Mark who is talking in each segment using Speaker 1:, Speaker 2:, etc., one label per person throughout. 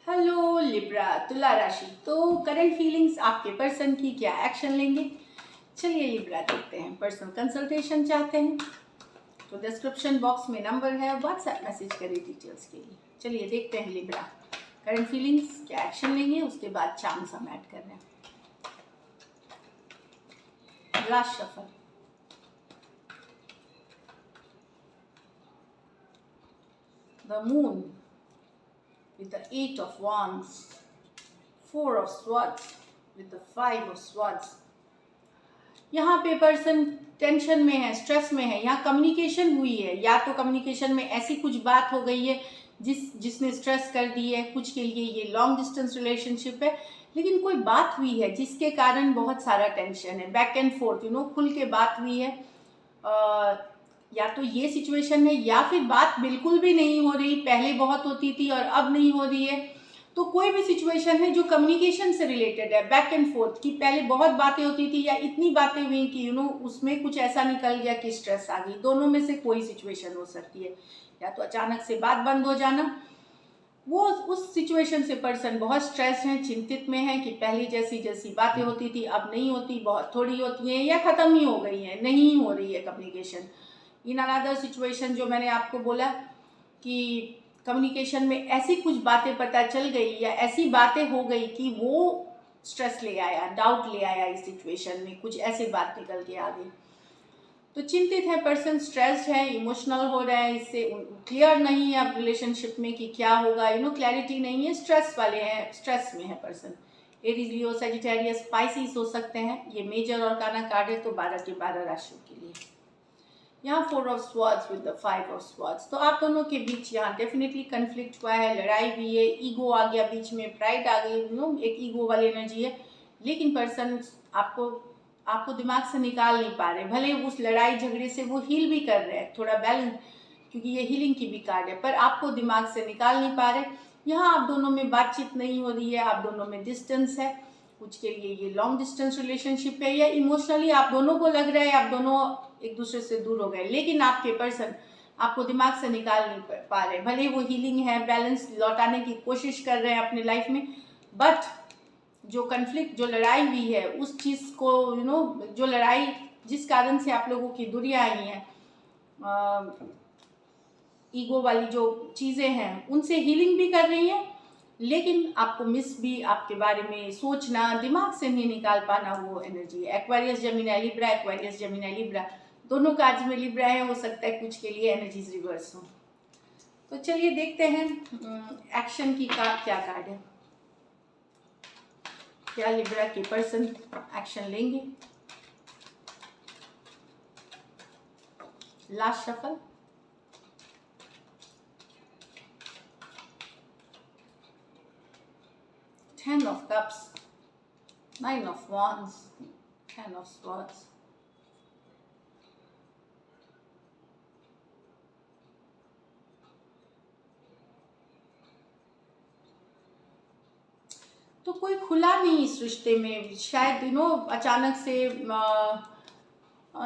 Speaker 1: Hello Libra तुला राशि। तो करंट फीलिंग्स आपके पर्सन की, क्या एक्शन लेंगे? चलिए लिब्रा देखते हैं। पर्सनल कंसल्टेशन चाहते हैं तो डिस्क्रिप्शन बॉक्स में नंबर है, व्हाट्सएप मैसेज करिए डिटेल्स के लिए। चलिए देखते हैं लिब्रा करंट फीलिंग्स क्या एक्शन लेंगे, उसके बाद चांस हम ऐड कर रहे हैं। Last shuffle, the moon with the 8 of wands, 4 of swords with the 5 of swords। यहाँ पे पर्सन टेंशन में है, स्ट्रेस में है। यहाँ कम्युनिकेशन हुई है, या तो कम्युनिकेशन में ऐसी कुछ बात हो गई है जिसने स्ट्रेस कर दी है। कुछ के लिए ये लॉन्ग डिस्टेंस रिलेशनशिप है, लेकिन कोई बात हुई है जिसके कारण बहुत सारा टेंशन है। बैक एंड फोर्थ खुल के बात हुई है। या तो ये सिचुएशन है, या फिर बात बिल्कुल भी नहीं हो रही, पहले बहुत होती थी और अब नहीं हो रही है। तो कोई भी सिचुएशन है जो कम्युनिकेशन से रिलेटेड है, बैक एंड फोर्थ की पहले बहुत बातें होती थी या इतनी बातें हुई कि उसमें कुछ ऐसा निकल गया कि स्ट्रेस आ गई। दोनों में से कोई सिचुएशन हो सकती है। या तो अचानक से बात बंद हो जाना, वो उस सिचुएशन से पर्सन बहुत स्ट्रेस है, चिंतित में है कि पहले जैसी बातें होती थी अब नहीं होती, बहुत थोड़ी होती हैं या ख़त्म ही हो गई हैं, नहीं हो रही है कम्युनिकेशन। इन अनदर सिचुएशन जो मैंने आपको बोला कि कम्युनिकेशन में ऐसी कुछ बातें पता चल गई या ऐसी बातें हो गई कि वो स्ट्रेस ले आया, डाउट ले आया इस सिचुएशन में, कुछ ऐसी बात निकल के आ गई। तो चिंतित है पर्सन, स्ट्रेस्ड है, इमोशनल हो रहा है, इससे क्लियर नहीं है अब रिलेशनशिप में कि क्या होगा। क्लैरिटी नहीं है, स्ट्रेस वाले हैं, स्ट्रेस में है पर्सन। एरीज, लियो, सजिटेरियस, स्पाइसिस हो सकते हैं। ये मेजर और काना कार्ड है, तो 12 के 12 राशियों के लिए। यहाँ 4 of swords with the 5 of swords. तो आप दोनों के बीच यहाँ डेफिनेटली कन्फ्लिक्ट हुआ है, लड़ाई हुई है, ईगो आ गया बीच में, प्राइड आ गई, एक ईगो वाली एनर्जी है। लेकिन पर्सन आपको दिमाग से निकाल नहीं पा रहे। भले उस लड़ाई झगड़े से वो हील भी कर रहे हैं, थोड़ा बैलेंस, क्योंकि ये हीलिंग की भी कार्ड है, पर आपको दिमाग से निकाल नहीं पा रहे। यहाँ आप दोनों में बातचीत नहीं हो रही है, आप दोनों में डिस्टेंस है। कुछ के लिए ये लॉन्ग डिस्टेंस रिलेशनशिप है, या इमोशनली आप दोनों को लग रहा है आप दोनों एक दूसरे से दूर हो गए, लेकिन आपके पर्सन आपको दिमाग से निकाल नहीं पा रहे। भले वो हीलिंग है, बैलेंस लौटाने की कोशिश कर रहे हैं अपने लाइफ में, बट जो कन्फ्लिक्ट, जो लड़ाई हुई है, उस चीज़ को जो लड़ाई जिस कारण से आप लोगों की दूरियां आई हैं, ईगो वाली जो चीज़ें हैं, उनसे हीलिंग भी कर रही हैं। लेकिन आपको मिस भी, आपके बारे में सोचना, दिमाग से नहीं निकाल पाना, वो एनर्जी है। Aquarius Gemini Libra, Aquarius Gemini Libra दोनों कार्ड्स में लिब्रा है, हो सकता है कुछ के लिए एनर्जीज रिवर्स हो। तो चलिए देखते हैं एक्शन की क्या कार्ड है, क्या लिब्रा के पर्सन एक्शन लेंगे। Last shuffle, Ten of Cups, 9 of Wands, 10 of Swords। तो कोई खुला नहीं इस रिश्ते में, शायद अचानक से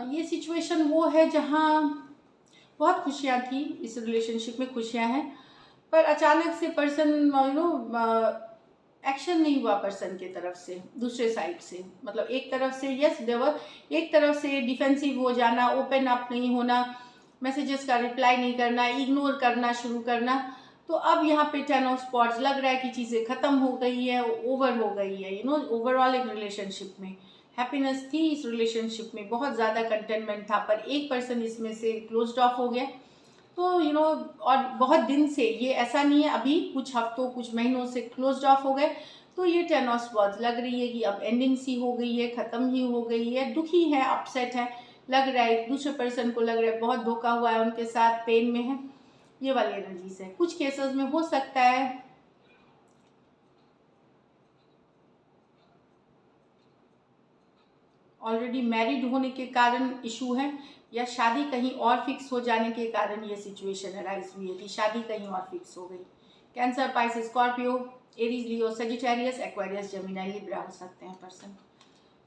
Speaker 1: ये सिचुएशन वो है जहाँ बहुत खुशियाँ थी, इस रिलेशनशिप में खुशियाँ हैं, पर अचानक से पर्सन एक्शन नहीं हुआ पर्सन के तरफ से, दूसरे साइड से। मतलब एक तरफ से यस देवर, एक तरफ से डिफेंसिव हो जाना, ओपन अप नहीं होना, मैसेजेस का रिप्लाई नहीं करना, इग्नोर करना शुरू करना। तो अब यहाँ पे 10 ऑफ स्पॉट्स, लग रहा है कि चीज़ें ख़त्म हो गई है, ओवर हो गई है। ओवरऑल एक रिलेशनशिप में हैप्पीनेस थी, इस रिलेशनशिप में बहुत ज़्यादा कंटेनमेंट था, पर एक पर्सन इसमें से क्लोज्ड ऑफ हो गया। तो और बहुत दिन से, ये ऐसा नहीं है अभी कुछ हफ्तों कुछ महीनों से क्लोज्ड ऑफ हो गए। तो ये 10 ऑफ स्पॉट्स लग रही है कि अब एंडिंग सी हो गई है, ख़त्म ही हो गई है, दुखी है, अपसेट है, लग रहा है दूसरे पर्सन को लग रहा है बहुत धोखा हुआ है उनके साथ, पेन में है। ये वाली एनर्जीज है। कुछ केसेस में हो सकता है ऑलरेडी मैरिड होने के कारण इशू है, या शादी कहीं और फिक्स हो जाने के कारण ये सिचुएशन अराइज हुई है कि शादी कहीं और फिक्स हो गई। कैंसर, पाइसेस, स्कॉर्पियो, एरीज, लियो, सजिटेरियस, एक्वेरियस, जेमिनी, लिब्रा हो सकते हैं पर्सन।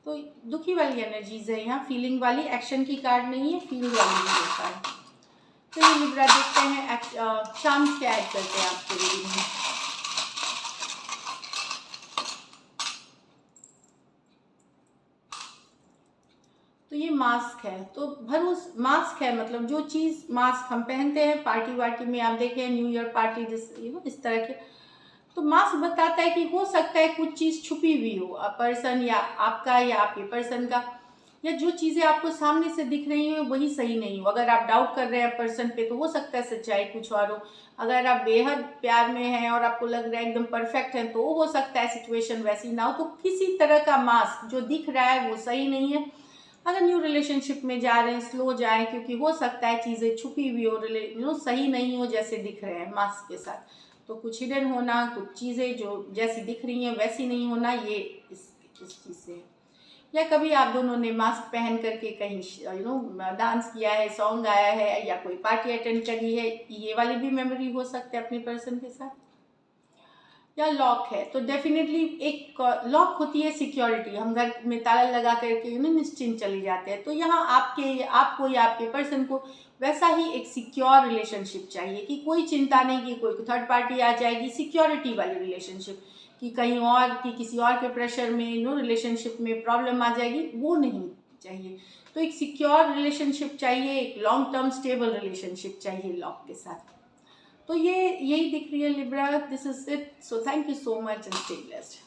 Speaker 1: तो दुखी वाली एनर्जीज है यहाँ, फीलिंग वाली। एक्शन की कार्ड नहीं है, फील वाली भी होता है। तो ये लिब्रा देखते हैं चांस क्या ऐड करते हैं आपके रीडिंग में। मास्क है, तो मास्क है मतलब जो चीज़ मास्क हम पहनते हैं पार्टी वार्टी में, आप देखें न्यू ईयर पार्टी इस तरह के, तो मास्क बताता है कि हो सकता है कुछ चीज़ छुपी हुई हो, पर्सन या आपका या आपके पर्सन का, या जो चीज़ें आपको सामने से दिख रही हैं वही सही नहीं हो। अगर आप डाउट कर रहे हैं पर्सन पे तो हो सकता है सच्चाई कुछ और हो। अगर आप बेहद प्यार में हैं और आपको लग रहा है एकदम परफेक्ट है तो हो सकता है सिचुएशन वैसी ना हो। तो किसी तरह का मास्क जो दिख रहा है वो सही नहीं है। अगर न्यू रिलेशनशिप में जा रहे हैं स्लो जाएं, क्योंकि हो सकता है चीज़ें छुपी हुई हो, सही नहीं हो जैसे दिख रहे हैं मास्क के साथ। तो कुछ हिडन होना, कुछ चीज़ें जो जैसी दिख रही हैं वैसी नहीं होना, ये इस चीज़ से है। या कभी आप दोनों ने मास्क पहन करके कहीं डांस किया है, सॉन्ग गाया है या कोई पार्टी अटेंड करी है, ये वाली भी मेमोरी हो सकती है अपने पर्सन के साथ। या लॉक है तो डेफिनेटली एक लॉक होती है सिक्योरिटी, हम घर में ताला लगा करके निश्चिंत चले जाते हैं। तो यहाँ आपको या आपके पर्सन को वैसा ही एक सिक्योर रिलेशनशिप चाहिए कि कोई चिंता नहीं कि कोई थर्ड पार्टी आ जाएगी, सिक्योरिटी वाली रिलेशनशिप कि कहीं और कि किसी और के प्रेशर में रिलेशनशिप में प्रॉब्लम आ जाएगी, वो नहीं चाहिए। तो एक सिक्योर रिलेशनशिप चाहिए, एक लॉन्ग टर्म स्टेबल रिलेशनशिप चाहिए लॉक के साथ। तो ये यही दिख रही है Libra, this is it. So thank you so much and stay blessed.